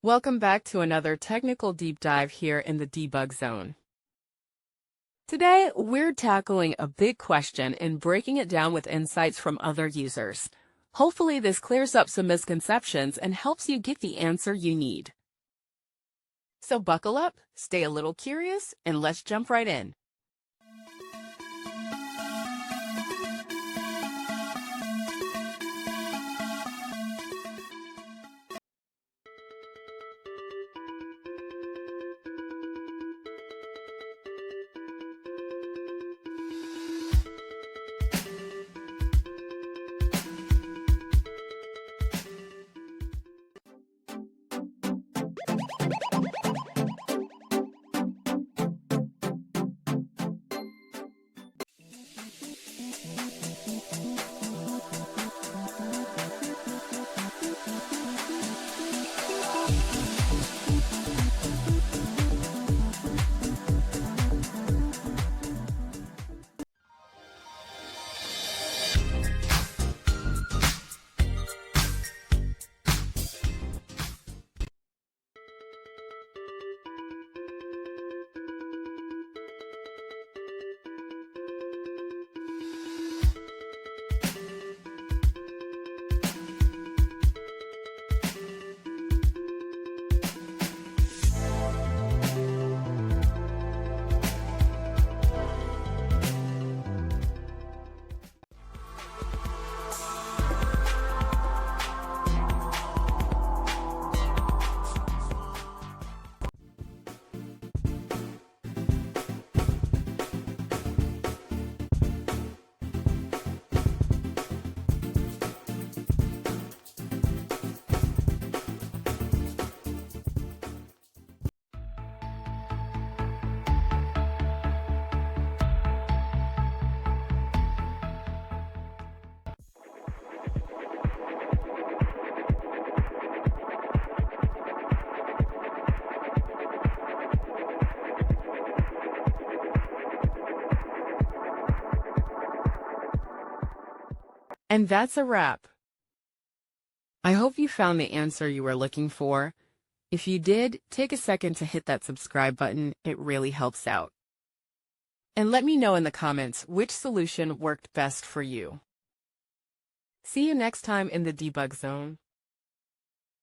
Welcome back to another technical deep dive here in the debug zone. Today, we're tackling a big question and breaking it down with insights from other users. Hopefully, this clears up some misconceptions and helps you get the answer you need. So buckle up, stay a little curious, and let's jump right in. And that's a wrap. I hope you found the answer you were looking for. If you did, take a second to hit that subscribe button. It really helps out. And let me know in the comments which solution worked best for you. See you next time in the debug zone.